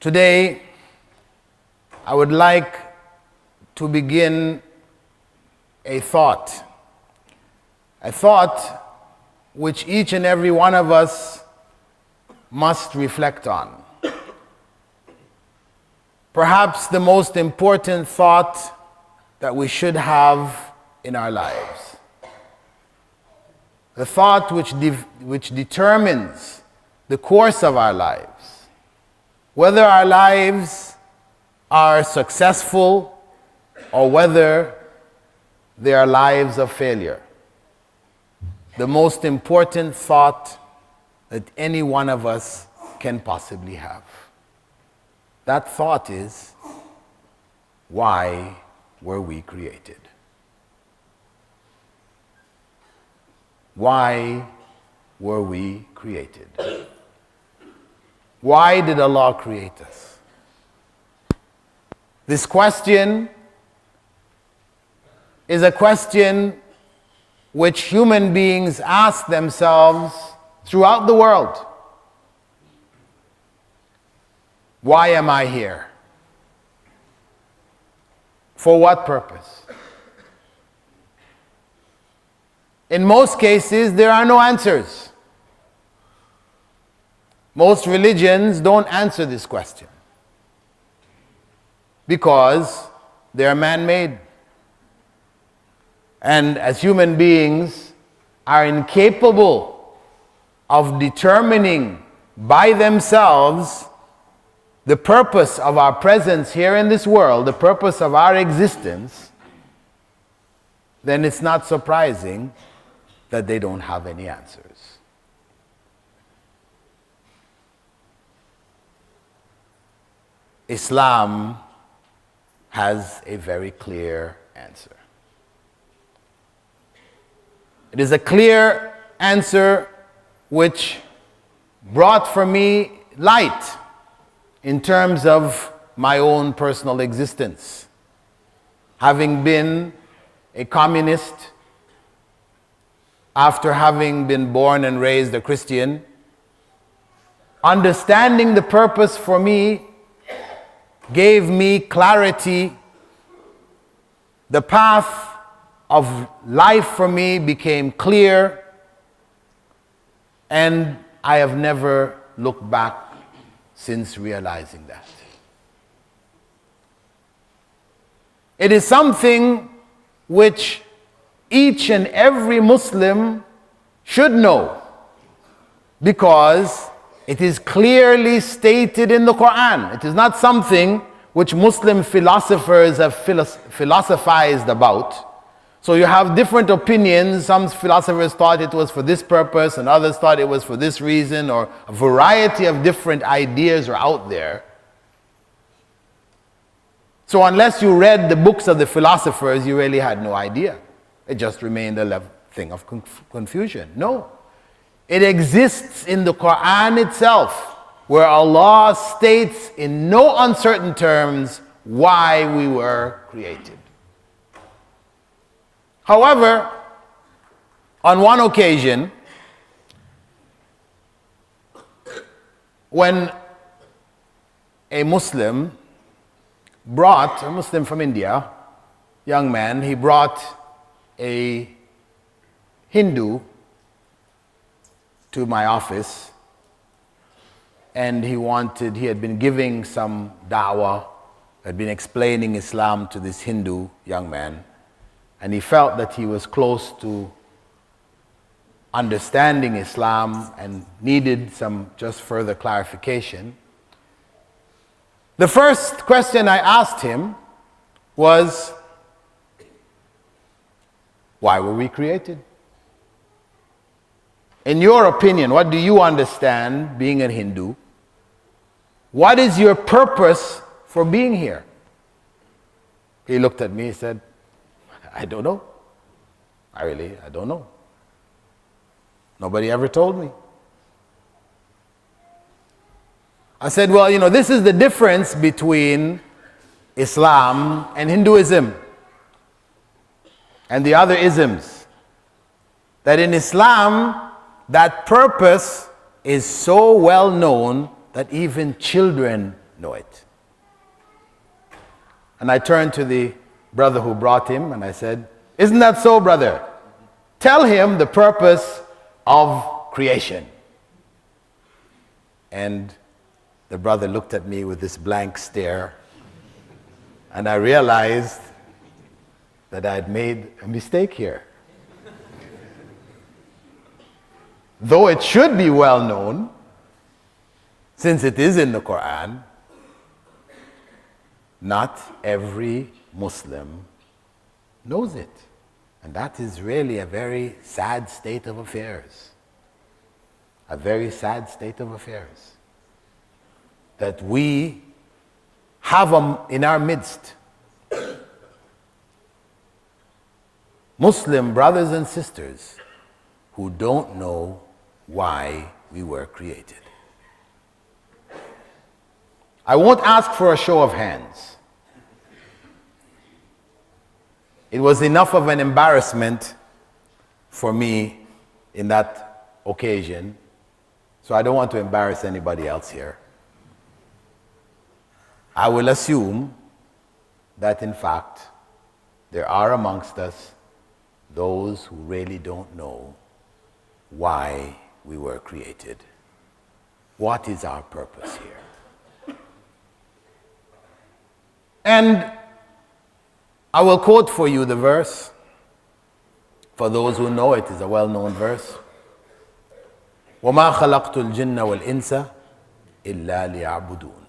Today, I would like to begin a thought which each and every one of us must reflect on. Perhaps the most important thought that we should have in our lives. The thought which determines the course of our lives. Whether our lives are successful or whether they are lives of failure. The most important thought that any one of us can possibly have. That thought is, why were we created? Why were we created? Why did Allah create us? This question is a question which human beings ask themselves throughout the world. Why am I here? For what purpose? In most cases, there are no answers. Most religions don't answer this question because they are man-made. And as human beings are incapable of determining by themselves the purpose of our presence here in this world, the purpose of our existence, then it's not surprising that they don't have any answers. Islam has a very clear answer. It is a clear answer which brought for me light in terms of my own personal existence. Having been a communist, after having been born and raised a Christian, understanding the purpose for me gave me clarity. The path of life for me became clear, and I have never looked back since realizing that. It is something which each and every Muslim should know, because it is clearly stated in the Quran. It is not something which Muslim philosophers have philosophized about. So you have different opinions. Some philosophers thought it was for this purpose, and others thought it was for this reason, or a variety of different ideas are out there. So unless you read the books of the philosophers, you really had no idea. It just remained a thing of confusion. No. It exists in the Quran itself, where Allah states in no uncertain terms why we were created. However, on one occasion, when a Muslim from India, young man, he brought a Hindu to my office, and he had been giving some da'wah, had been explaining Islam to this Hindu young man, and he felt that he was close to understanding Islam and needed some just further clarification. The first question I asked him was, why were we created? In your opinion, what do you understand being a Hindu? What is your purpose for being here? He looked at me, he said, I don't know. I don't know. Nobody ever told me. I said, well, this is the difference between Islam and Hinduism and the other isms. That in Islam, that purpose is so well known that even children know it. And I turned to the brother who brought him and I said, isn't that so, brother? Tell him the purpose of creation. And the brother looked at me with this blank stare, and I realized that I had made a mistake here. Though it should be well known, since it is in the Quran, not every Muslim knows it. And that is really a very sad state of affairs. A very sad state of affairs. That we have in our midst Muslim brothers and sisters who don't know why we were created. I won't ask for a show of hands. It was enough of an embarrassment for me in that occasion, so I don't want to embarrass anybody else here. I will assume that in fact there are amongst us those who really don't know why we were created. What is our purpose here? And I will quote for you the verse. For those who know it, is a well-known verse. وَمَا خَلَقْتُ الْجِنَّ وَالْإِنسَ إِلَّا لِيَعْبُدُونَ.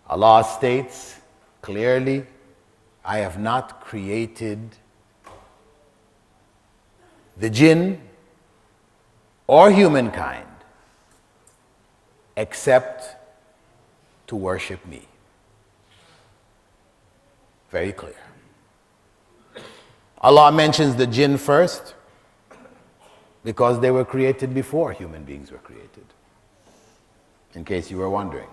Allah states clearly, I have not created the jinn or humankind except to worship me. Very clear. Allah mentions the jinn first because they were created before human beings were created, in case you were wondering.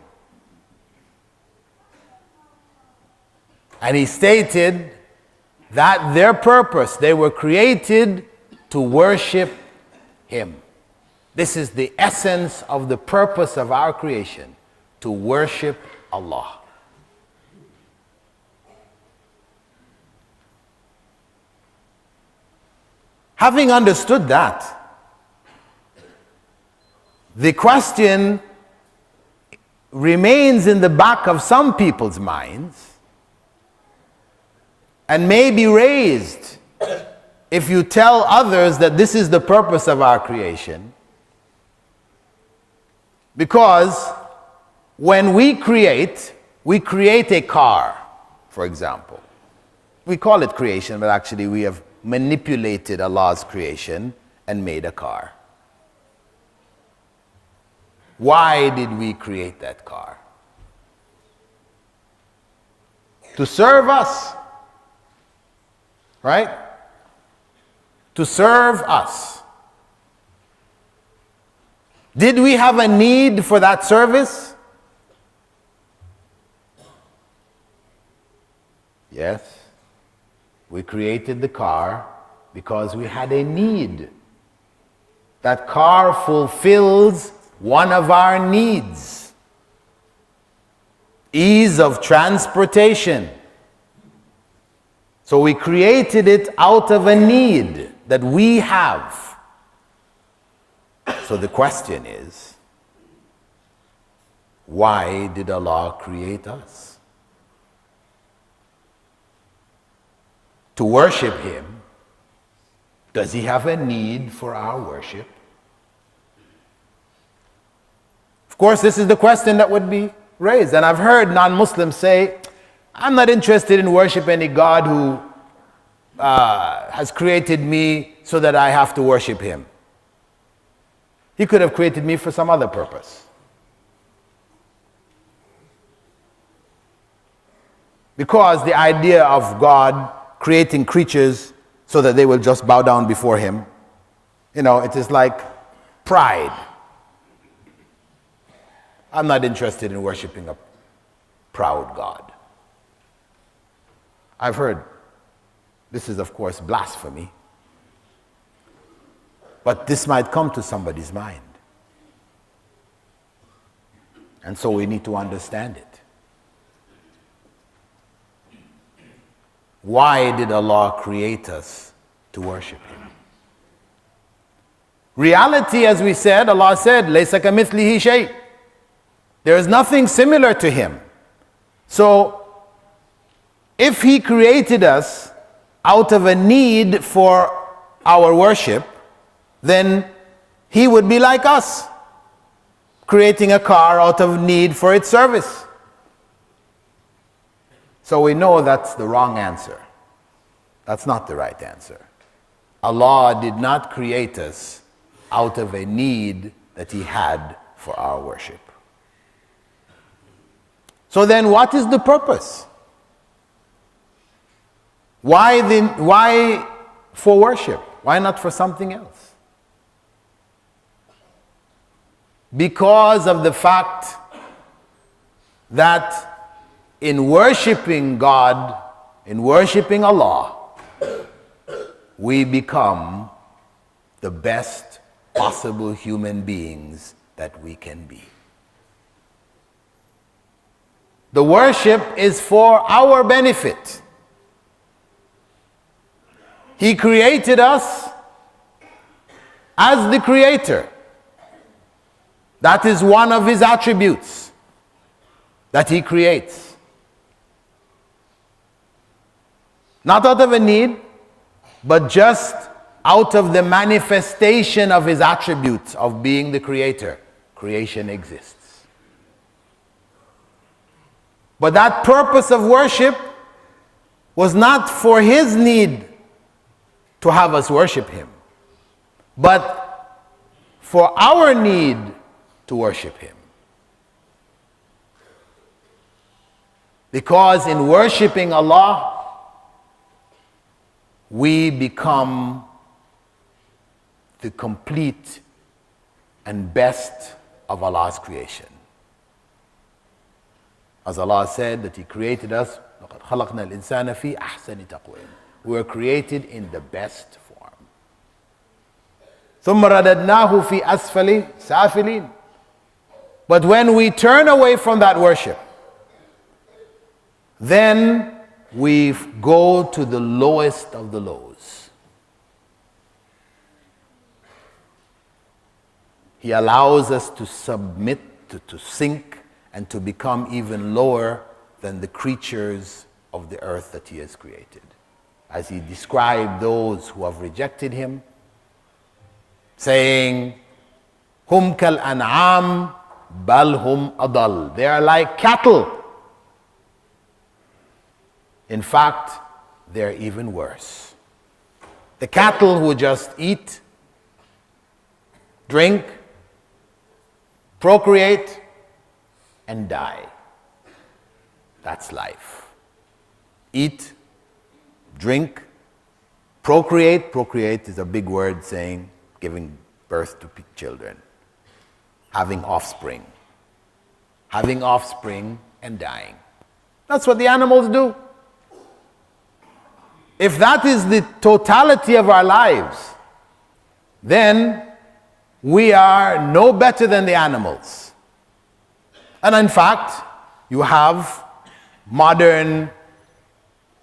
And He stated that their purpose, they were created to worship Him. This is the essence of the purpose of our creation, to worship Allah. Having understood that, the question remains in the back of some people's minds and may be raised if you tell others that this is the purpose of our creation. Because when we create a car, for example. We call it creation, but actually we have manipulated Allah's creation and made a car. Why did we create that car? To serve us, right? To serve us. Did we have a need for that service? Yes. We created the car because we had a need. That car fulfills one of our needs. Ease of transportation. So we created it out of a need that we have. So the question is, why did Allah create us? To worship Him. Does He have a need for our worship? Of course, this is the question that would be raised. And I've heard non-Muslims say, I'm not interested in worshiping any God who has created me so that I have to worship Him. He could have created me for some other purpose. Because the idea of God creating creatures so that they will just bow down before Him, it is like pride. I'm not interested in worshiping a proud God. I've heard, this is of course blasphemy, but this might come to somebody's mind. And so we need to understand it. Why did Allah create us to worship Him? Reality, as we said, Allah said, لَيْسَ كَمِثْلِهِ شَيْءٍ. There is nothing similar to Him. So, if He created us out of a need for our worship, then He would be like us, creating a car out of need for its service. So we know that's the wrong answer. That's not the right answer. Allah did not create us out of a need that He had for our worship. So then what is the purpose? Why for worship? Why not for something else? Because of the fact that in worshiping God, in worshiping Allah, we become the best possible human beings that we can be. The worship is for our benefit. He created us as the Creator. That is one of His attributes, that He creates. Not out of a need, but just out of the manifestation of His attributes of being the Creator. Creation exists. But that purpose of worship was not for His need to have us worship Him, but for our need to worship Him. Because in worshiping Allah, we become the complete and best of Allah's creation. As Allah said that He created us, لَقَدْ خَلَقْنَا الْإِنسَانَ فِي أَحْسَنِ تَقْوِيمٍ. We were created in the best form. ثُمَّ رَدَدْنَاهُ فِي أَسْفَلِ سَافِلِينَ. But when we turn away from that worship, then we go to the lowest of the lows. He allows us to submit, to sink, and to become even lower than the creatures of the earth that He has created. As He described those who have rejected Him, saying, "Hum kal an'am, bal hum adal." They are like cattle. In fact, they're even worse. The cattle who just eat, drink, procreate, and die. That's life. Eat, drink, procreate. Procreate is a big word saying giving birth to children. Having offspring. Having offspring and dying. That's what the animals do. If that is the totality of our lives, then we are no better than the animals. And in fact, you have modern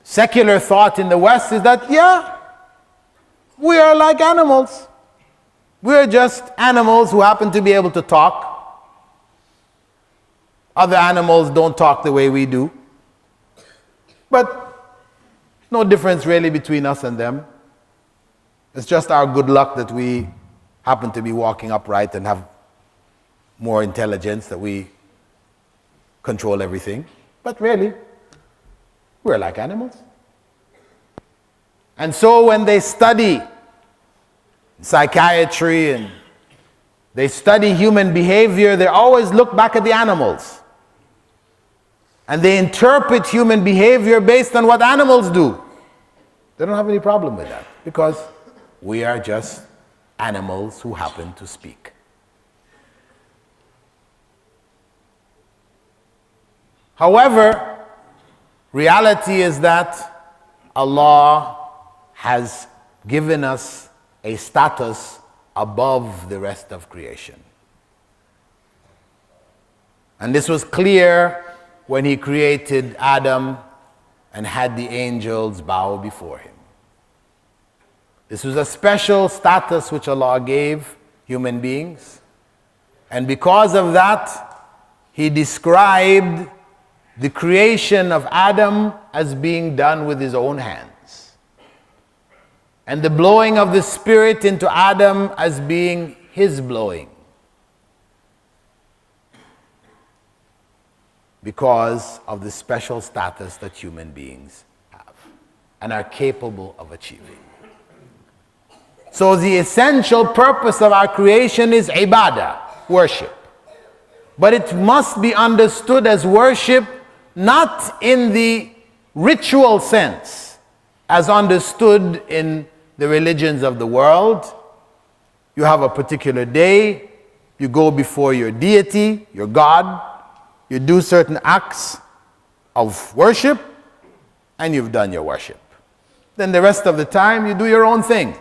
secular thought in the West is that, yeah, we are like animals. We are just animals who happen to be able to talk. Other animals don't talk the way we do. But no difference really between us and them. It's just our good luck that we happen to be walking upright and have more intelligence, that we control everything. But really, we're like animals. And so when they study psychiatry and they study human behavior, they always look back at the animals. And they interpret human behavior based on what animals do. They don't have any problem with that, because we are just animals who happen to speak. However, reality is that Allah has given us a status above the rest of creation. And this was clear when he created Adam and had the angels bow before him. This was a special status which Allah gave human beings. And because of that, he described the creation of Adam as being done with his own hands. And the blowing of the Spirit into Adam as being his blowing. Because of the special status that human beings have and are capable of achieving. So the essential purpose of our creation is ibadah, worship. But it must be understood as worship not in the ritual sense as understood in the religions of the world. You have a particular day, you go before your deity, your God, you do certain acts of worship, and you've done your worship. Then the rest of the time, you do your own thing.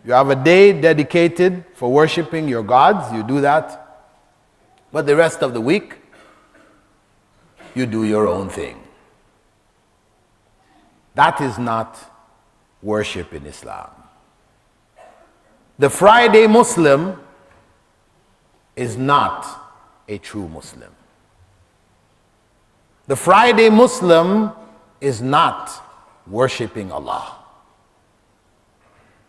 You have a day dedicated for worshiping your gods, you do that. But the rest of the week, you do your own thing. That is not worship in Islam. The Friday Muslim is not a true Muslim. The Friday Muslim is not worshiping Allah.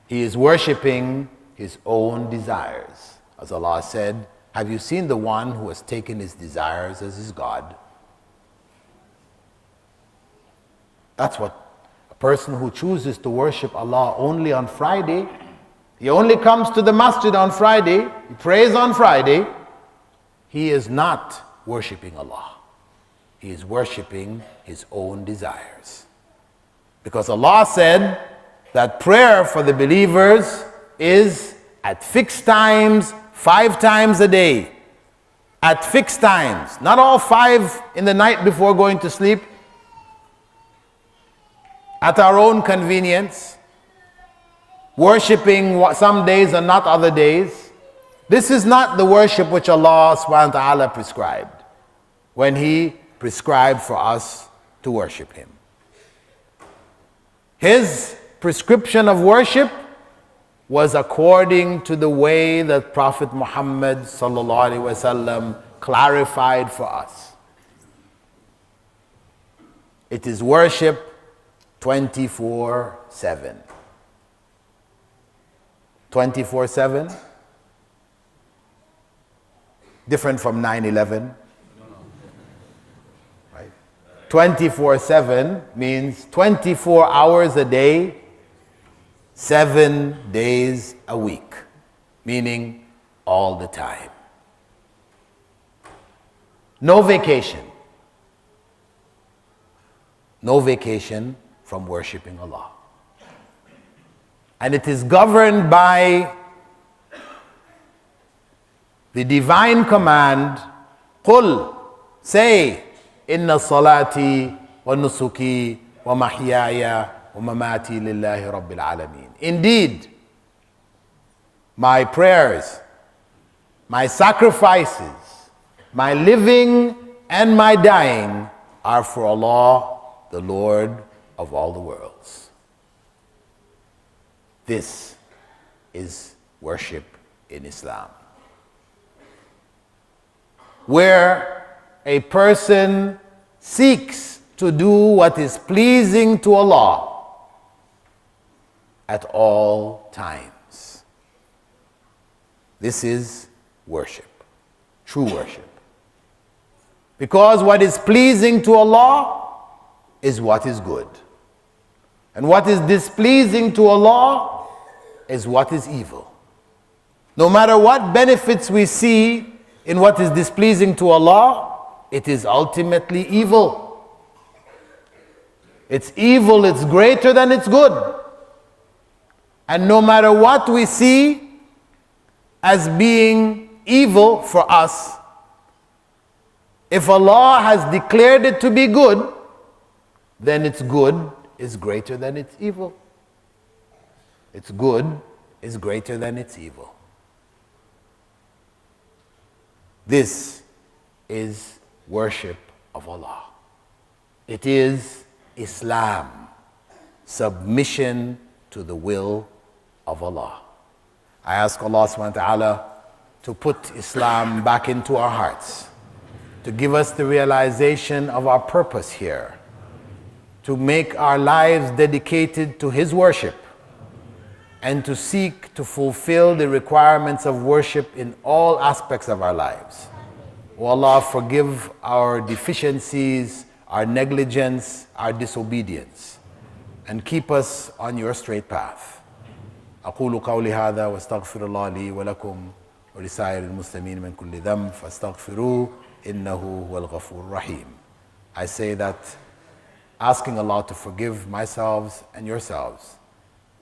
He is worshiping his own desires. As Allah said, have you seen the one who has taken his desires as his God? That's what a person who chooses to worship Allah only on Friday, he only comes to the masjid on Friday, he prays on Friday, he is not worshiping Allah. He is worshiping his own desires. Because Allah said that prayer for the believers is at fixed times, 5 times a day. At fixed times. Not all 5 in the night before going to sleep. At our own convenience. Worshipping some days and not other days. This is not the worship which Allah subhanahu wa ta'ala prescribed when He prescribed for us to worship Him. His prescription of worship was according to the way that Prophet Muhammad sallallahu alaihi wasallam clarified for us. It is worship 24/7. 24/7? Different from 9/11. Right? 24/7 means 24 hours a day, 7 days a week, meaning all the time. No vacation. No vacation from worshiping Allah. And it is governed by the divine command, قُلْ, say, إِنَّ صَلَاتِي وَنُسُكِي وَمَحْيَايَ وَمَمَاتِي لِلَّهِ رَبِّ الْعَالَمِينَ. Indeed, my prayers, my sacrifices, my living and my dying are for Allah, the Lord of all the worlds. This is worship in Islam. Where a person seeks to do what is pleasing to Allah at all times. This is worship, true worship. Because what is pleasing to Allah is what is good. And what is displeasing to Allah is what is evil. No matter what benefits we see in what is displeasing to Allah, it is ultimately evil. It's evil, it's greater than it's good. And no matter what we see as being evil for us, if Allah has declared it to be good, then its good is greater than its evil. Its good is greater than its evil. This is worship of Allah. It is Islam, submission to the will of Allah. I ask Allah subhanahu wa ta'ala to put Islam back into our hearts, to give us the realization of our purpose here, to make our lives dedicated to His worship, and to seek to fulfill the requirements of worship in all aspects of our lives. O Allah, forgive our deficiencies, our negligence, our disobedience, and keep us on your straight path. أقول قولي هذا واستغفر الله لي ولكم ولسائر المسلمين من كل ذنب فاستغفروه إنه هو الغفور الرحيم. I say that asking Allah to forgive myself and yourselves,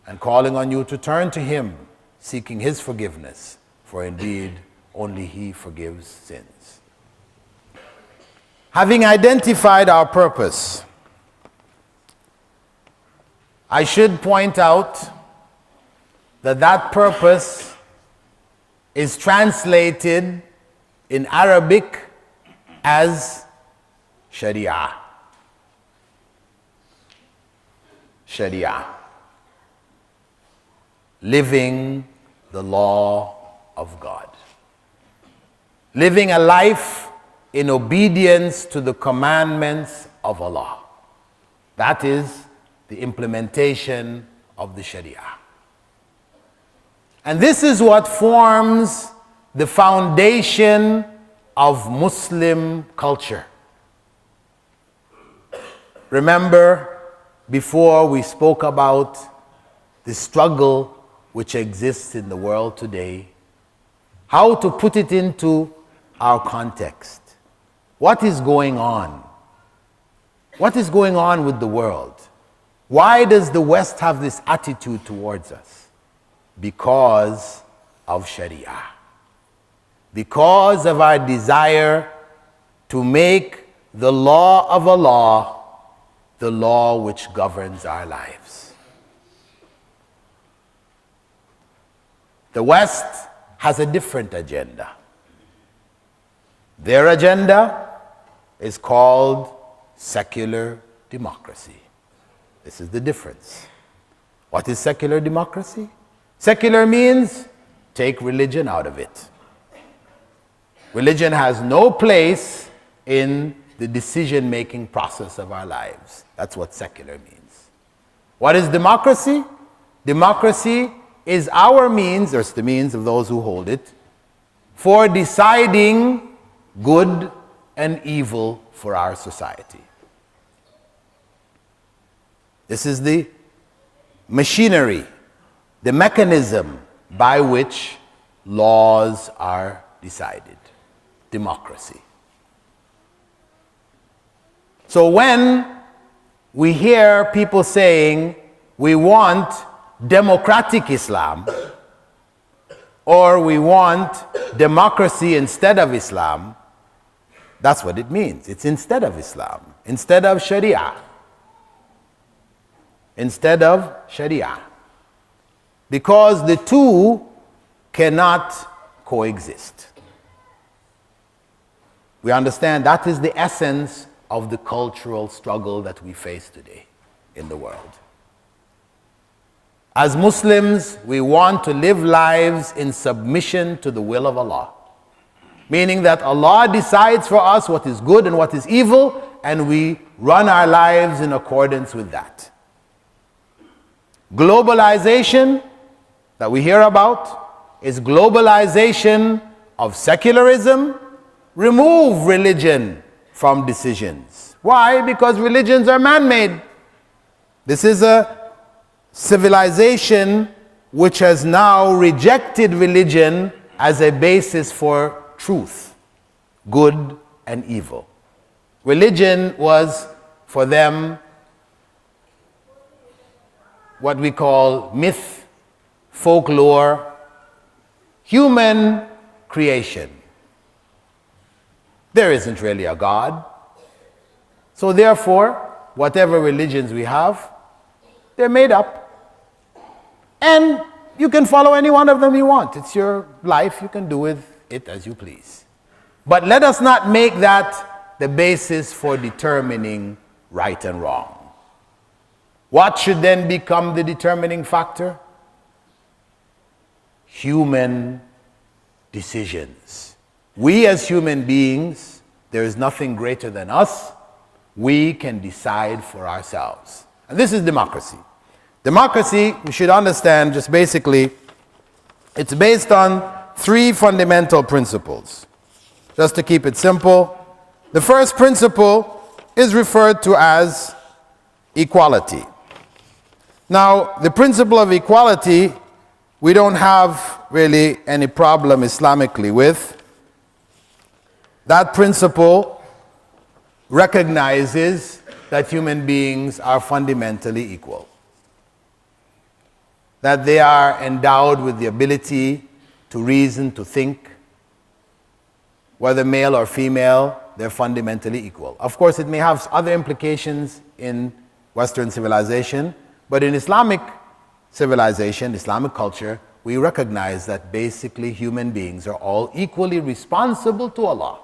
and calling on you to turn to Him, seeking His forgiveness, for indeed only He forgives sins. Having identified our purpose, I should point out that that purpose is translated in Arabic as Sharia. Sharia. Living the law of God. Living a life in obedience to the commandments of Allah. That is the implementation of the Sharia. And this is what forms the foundation of Muslim culture. Remember, before we spoke about the struggle which exists in the world today, how to put it into our context. What is going on? What is going on with the world? Why does the West have this attitude towards us? Because of Sharia. Because of our desire to make the law of Allah the law which governs our lives. The West has a different agenda. Their agenda is called secular democracy. This is the difference. What is secular democracy? Secular means take religion out of it. Religion has no place in the decision-making process of our lives. That's what secular means. What is democracy? Democracy is our means, or it's the means of those who hold it, for deciding good and evil for our society. This is the machinery, the mechanism by which laws are decided. Democracy. So when we hear people saying we want democratic Islam, or we want democracy instead of Islam, that's what it means. It's instead of Islam, instead of Sharia. Instead of Sharia. Because the two cannot coexist. We understand that is the essence of the cultural struggle that we face today in the world. As Muslims, we want to live lives in submission to the will of Allah. Meaning that Allah decides for us what is good and what is evil, and we run our lives in accordance with that. Globalization that we hear about is globalization of secularism. Remove religion from decisions. Why? Because religions are man-made. This is a civilization which has now rejected religion as a basis for truth, good and evil. Religion was for them what we call myth, folklore, human creation. There isn't really a God. So therefore, whatever religions we have, they're made up. And you can follow any one of them you want. It's your life. You can do with it as you please. But let us not make that the basis for determining right and wrong. What should then become the determining factor? Human decisions. We as human beings, there is nothing greater than us. We can decide for ourselves. And this is democracy. Democracy, we should understand just basically, it's based on 3 fundamental principles. Just to keep it simple, the first principle is referred to as equality. Now, the principle of equality, we don't have really any problem Islamically with. That principle recognizes that human beings are fundamentally equal, that they are endowed with the ability to reason, to think. Whether male or female, they're fundamentally equal. Of course, it may have other implications in Western civilization, but in Islamic civilization, Islamic culture, we recognize that basically human beings are all equally responsible to Allah.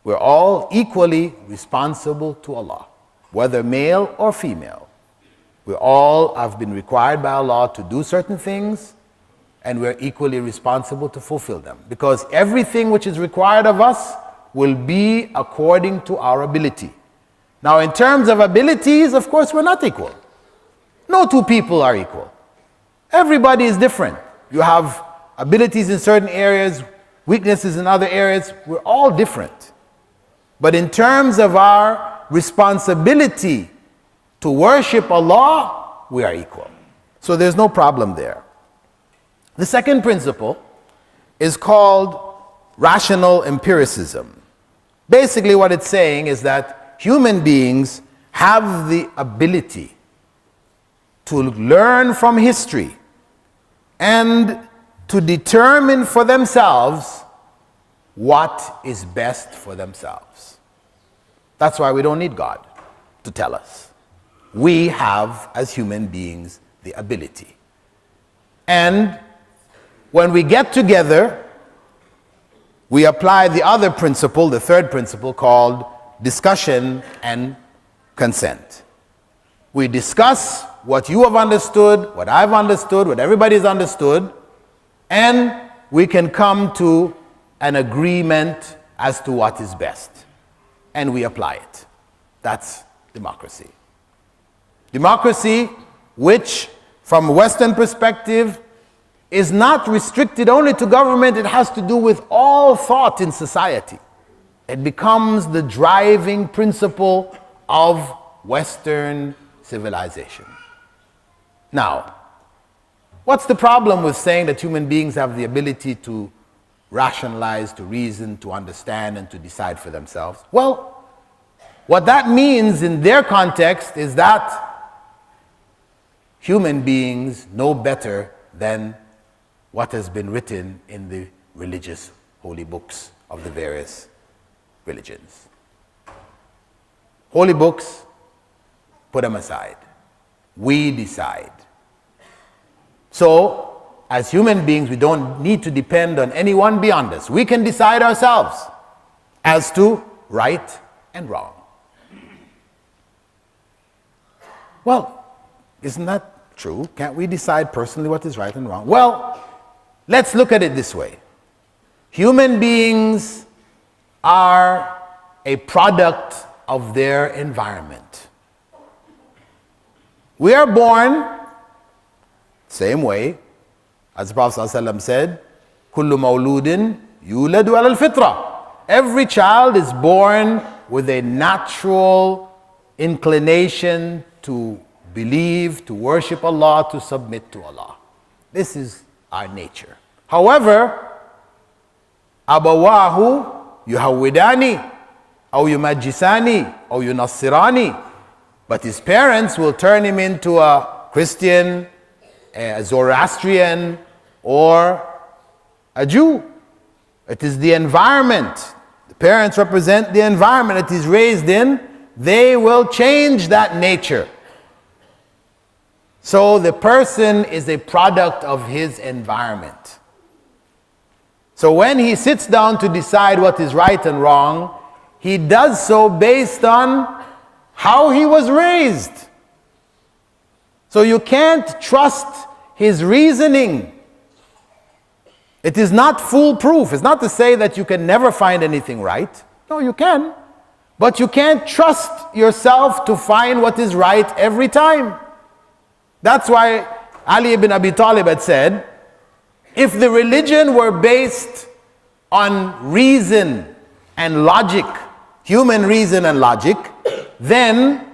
We're all equally responsible to Allah, whether male or female. We all have been required by Allah to do certain things, and we're equally responsible to fulfill them. Because everything which is required of us will be according to our ability. Now, in terms of abilities, of course, we're not equal. No 2 people are equal. Everybody is different. You have abilities in certain areas, weaknesses in other areas. We're all different. But in terms of our responsibility to worship Allah, we are equal. So there's no problem there. The second principle is called rational empiricism. Basically, what it's saying is that human beings have the ability to learn from history and to determine for themselves what is best for themselves. That's why we don't need God to tell us. We have, as human beings, the ability. And when we get together, we apply the other principle, the third principle, called discussion and consent. We discuss what you have understood, what I've understood, what everybody's understood, and we can come to an agreement as to what is best. And we apply it. That's democracy. Democracy, which from a Western perspective is not restricted only to government, it has to do with all thought in society. It becomes the driving principle of Western civilization. Now, what's the problem with saying that human beings have the ability to rationalize, to reason, to understand, and to decide for themselves? Well, what that means in their context is that human beings know better than what has been written in the religious holy books of the various religions. Holy books, put them aside. We decide. So, as human beings, we don't need to depend on anyone beyond us. We can decide ourselves as to right and wrong. Well, isn't that true? Can't we decide personally what is right and wrong? Well, let's look at it this way. Human beings are a product of their environment. We are born same way as the Prophet ﷺ said, "Kullu mawludin yuladu ala al-fitra." Every child is born with a natural inclination to believe, to worship Allah, to submit to Allah. This is our nature. However, abawahu yuhawidani, aw yumajjisani, aw yunassirani. But his parents will turn him into a Christian, a Zoroastrian, or a Jew. It is the environment. The parents represent the environment that he's raised in. They will change that nature. So the person is a product of his environment. So when he sits down to decide what is right and wrong, he does so based on how he was raised. So you can't trust his reasoning. It is not foolproof. It's not to say that you can never find anything right. No, you can. But you can't trust yourself to find what is right every time. That's why Ali ibn Abi Talib had said, if the religion were based on reason and logic, human reason and logic, then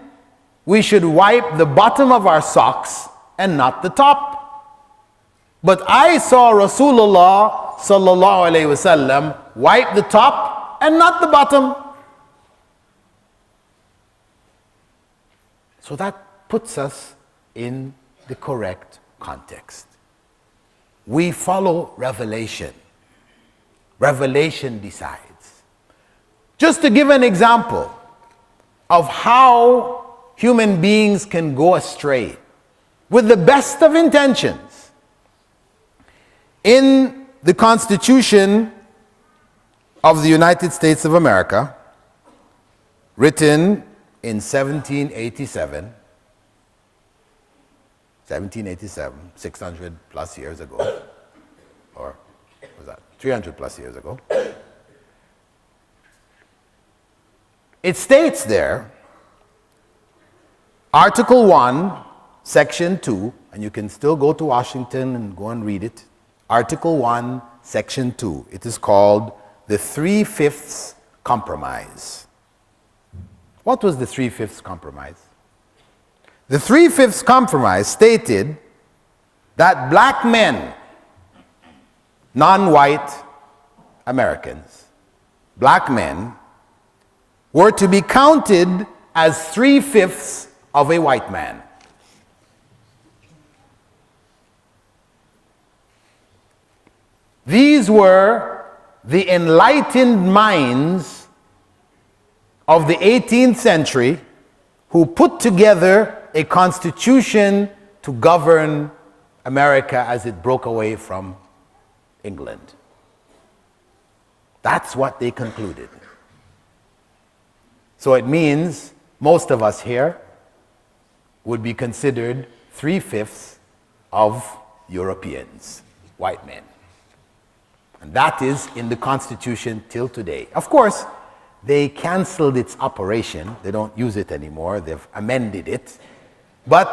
we should wipe the bottom of our socks and not the top. But I saw Rasulullah sallallahu alaihi wasallam wipe the top and not the bottom. So that puts us in the correct context. We follow revelation. Revelation decides. Just to give an example of how human beings can go astray with the best of intentions. In the Constitution of the United States of America, written in 1787, 600 plus years ago, or was that 300 plus years ago, it states there, Article 1, Section 2, and you can still go to Washington and go and read it. Article 1, Section 2. It is called the 3/5 Compromise. What was the 3/5 Compromise? The 3/5 Compromise stated that black men, non-white Americans, black men, were to be counted as 3/5 of a white man. These were the enlightened minds of the 18th century who put together a constitution to govern America as it broke away from England. That's what they concluded. So it means most of us here would be considered 3/5 of Europeans, white men. And that is in the Constitution till today. Of course, they canceled its operation. They don't use it anymore. They've amended it. But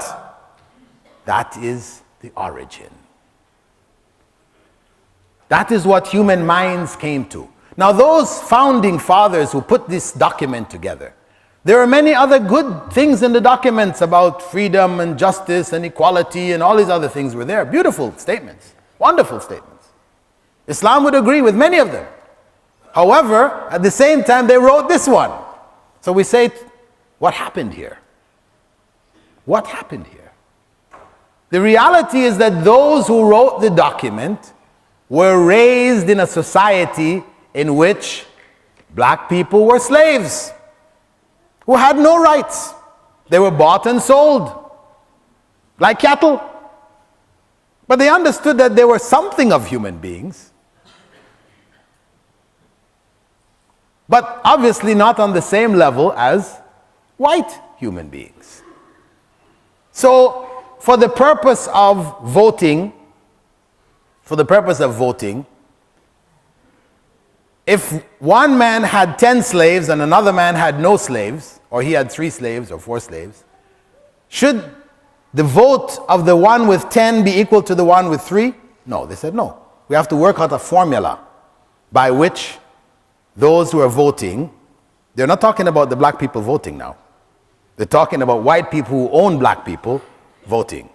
that is the origin. That is what human minds came to. Now, those founding fathers who put this document together, there are many other good things in the documents about freedom and justice and equality and all these other things were there. Beautiful statements, wonderful statements. Islam would agree with many of them. However, at the same time, they wrote this one. So we say, what happened here? What happened here? The reality is that those who wrote the document were raised in a society in which black people were slaves who had no rights. They were bought and sold like cattle. But they understood that they were something of human beings. But obviously not on the same level as white human beings. So, for the purpose of voting, if one man had 10 slaves and another man had no slaves, or he had 3 slaves or 4 slaves, should the vote of the one with 10 be equal to the one with 3? No, they said no. We have to work out a formula by which those who are voting, they're not talking about the black people voting now. They're talking about white people who own black people voting.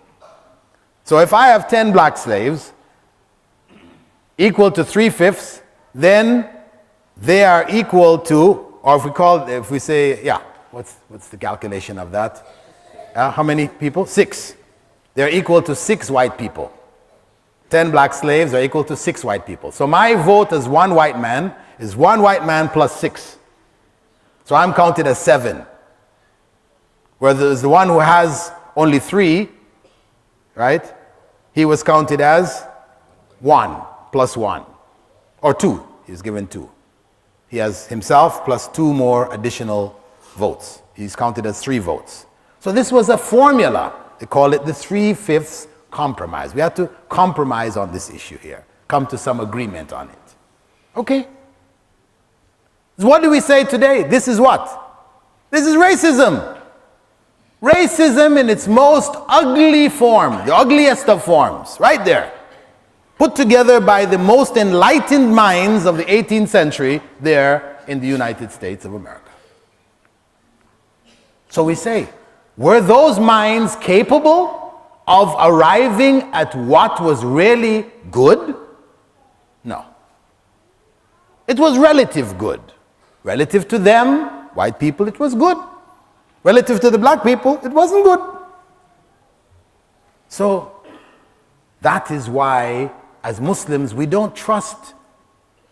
So if I have 10 black slaves equal to 3/5, then they are equal to, or if we say, yeah, what's the calculation of that? How many people? 6. They're equal to 6 white people. 10 black slaves are equal to 6 white people. So my vote as one white man is 1 white man plus 6. So I'm counted as 7. Whereas the one who has only 3, right? He was counted as 1 plus 1. or 2. He was given 2. He has himself plus 2 more additional votes. He's counted as 3 votes. So this was a formula. They call it the 3/5 compromise. We have to compromise on this issue here, come to some agreement on it. Okay. So what do we say today? This is what? This is racism. Racism in its most ugly form, the ugliest of forms, right there. Put together by the most enlightened minds of the 18th century there in the United States of America. So we say, were those minds capable of arriving at what was really good? No. It was relative good. Relative to them, white people, it was good. Relative to the black people, it wasn't good. So that is why, as Muslims, we don't trust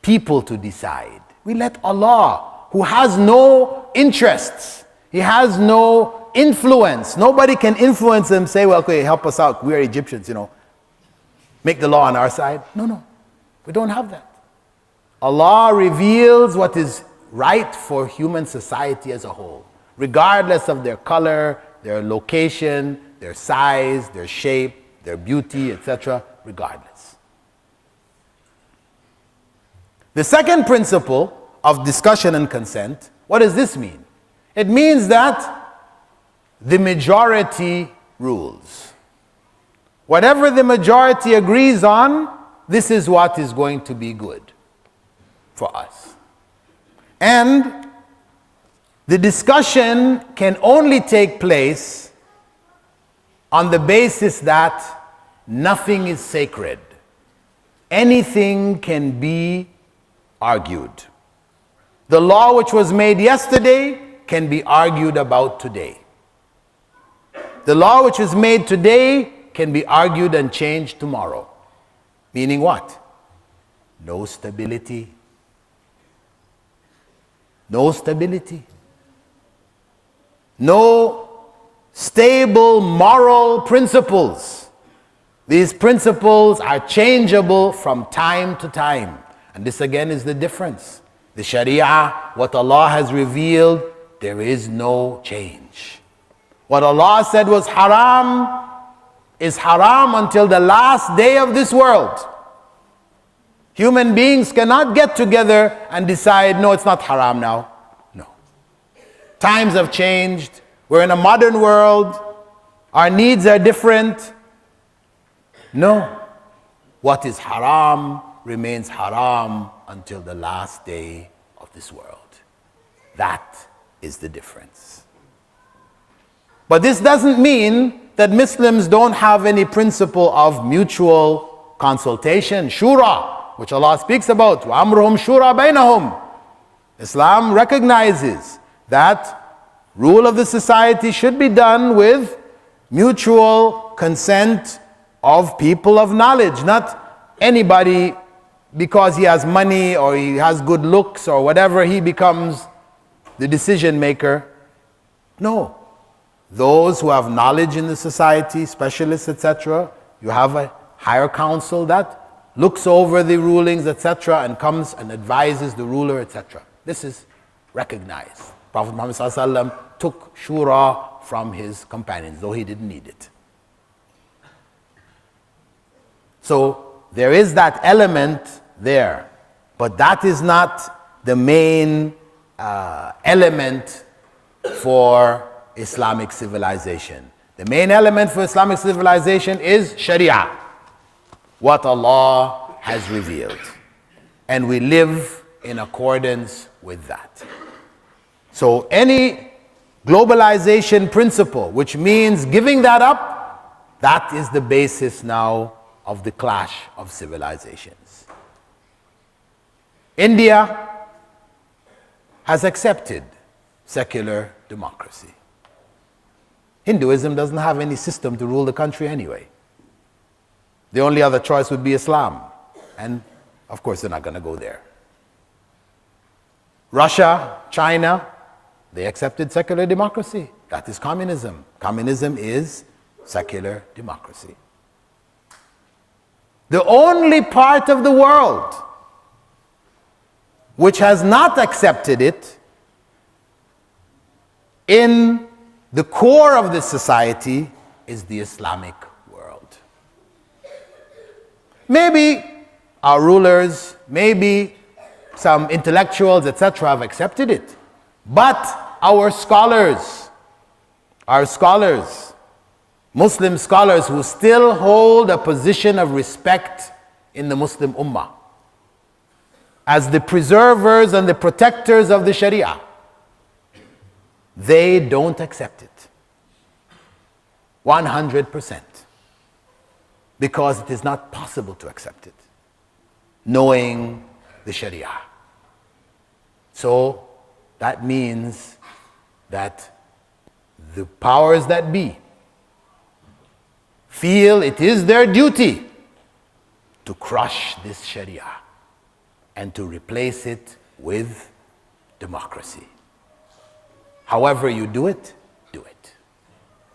people to decide. We let Allah, who has no interests, He has no influence. Nobody can influence Him, say, well, okay, help us out. We are Egyptians, make the law on our side. No. We don't have that. Allah reveals what is right for human society as a whole, regardless of their color, their location, their size, their shape, their beauty, etc., regardless. The second principle of discussion and consent, what does this mean? It means that the majority rules. Whatever the majority agrees on, this is what is going to be good for us. And the discussion can only take place on the basis that nothing is sacred. Anything can be argued. The law which was made yesterday can be argued about today. The law which was made today can be argued and changed tomorrow. Meaning what? No stability. No stability. No stable moral principles. These principles are changeable from time to time. And this again is the difference. The Sharia, what Allah has revealed, there is no change. What Allah said was haram is haram until the last day of this world. Human beings cannot get together and decide, no, it's not haram now. No. Times have changed. We're in a modern world. Our needs are different. No. What is haram remains haram until the last day of this world. That is the difference. But this doesn't mean that Muslims don't have any principle of mutual consultation, shura, which Allah speaks about. وَأَمْرُهُمْ شُورَى بَيْنَهُمْ. Islam recognizes that rule of the society should be done with mutual consent of people of knowledge, not anybody because he has money or he has good looks or whatever, he becomes the decision maker. No. Those who have knowledge in the society, specialists, etc., you have a higher council that looks over the rulings, etc., and comes and advises the ruler, etc. This is recognized. Prophet Muhammad ﷺ took shura from his companions, though he didn't need it. So there is that element there, but that is not the main element for Islamic civilization. The main element for Islamic civilization is Sharia, what Allah has revealed. And we live in accordance with that. So any globalization principle, which means giving that up, that is the basis now of the clash of civilizations. India has accepted secular democracy. Hinduism doesn't have any system to rule the country anyway. The only other choice would be Islam. And of course they're not going to go there. Russia, China, they accepted secular democracy. That is communism. Communism is secular democracy. The only part of the world which has not accepted it, in the core of this society is the Islamic world. Maybe our rulers, maybe some intellectuals, etc., have accepted it. But our scholars, Muslim scholars who still hold a position of respect in the Muslim Ummah, as the preservers and the protectors of the Sharia, they don't accept it 100%, because it is not possible to accept it, knowing the Sharia. So that means that the powers that be feel it is their duty to crush this Sharia and to replace it with democracy. However you do it, do it.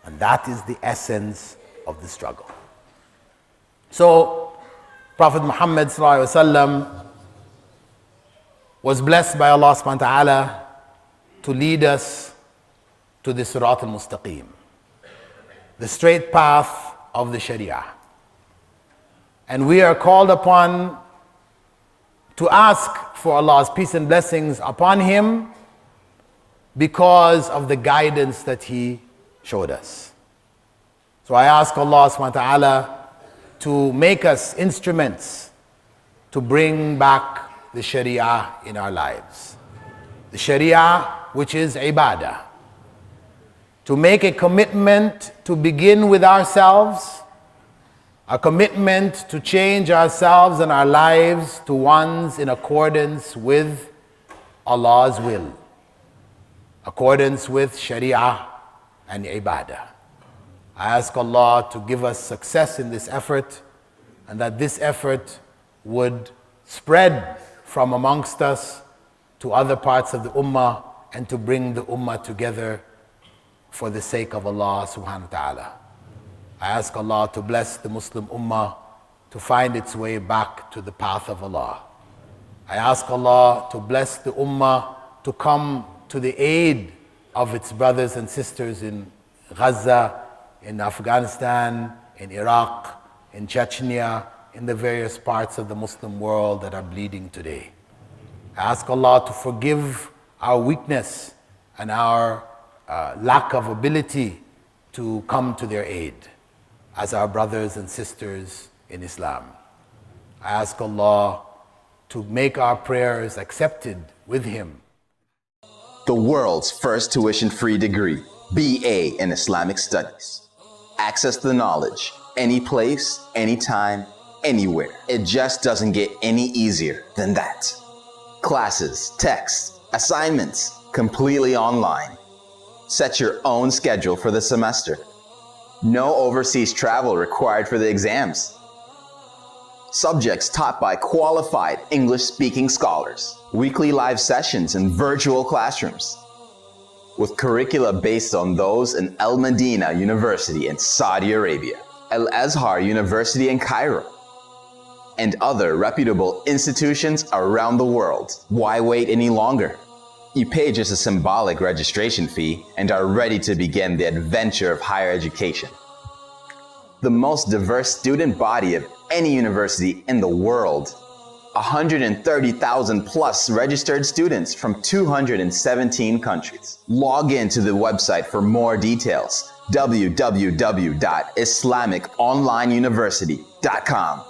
And that is the essence of the struggle. So, Prophet Muhammad ﷺ was blessed by Allah subhanahu wa ta'ala to lead us to the Sirat al-Mustaqim, the straight path of the Sharia. And we are called upon to ask for Allah's peace and blessings upon him because of the guidance that he showed us. So I ask Allah subhanahu wa ta'ala to make us instruments to bring back the Sharia in our lives. The Sharia, which is ibadah. To make a commitment to begin with ourselves, a commitment to change ourselves and our lives to ones in accordance with Allah's will, accordance with Sharia and ibadah. I ask Allah to give us success in this effort, and that this effort would spread from amongst us to other parts of the ummah, and to bring the ummah together for the sake of Allah subhanahu wa ta'ala. I ask Allah to bless the Muslim ummah to find its way back to the path of Allah. I ask Allah to bless the ummah to come to the aid of its brothers and sisters in Gaza, in Afghanistan, in Iraq, in Chechnya, in the various parts of the Muslim world that are bleeding today. I ask Allah to forgive our weakness and our lack of ability to come to their aid as our brothers and sisters in Islam. I ask Allah to make our prayers accepted with Him. The world's first tuition-free degree, BA in Islamic Studies. Access the knowledge, any place, anytime, anywhere. It just doesn't get any easier than that. Classes, texts, assignments, completely online. Set your own schedule for the semester. No overseas travel required for the exams. Subjects taught by qualified English-speaking scholars. Weekly live sessions in virtual classrooms. With curricula based on those in Al Medina University in Saudi Arabia, Al Azhar University in Cairo, and other reputable institutions around the world. Why wait any longer? You pay just a symbolic registration fee and are ready to begin the adventure of higher education. The most diverse student body of any university in the world. 130,000 plus registered students from 217 countries. Log in to the website for more details. www.islamiconlineuniversity.com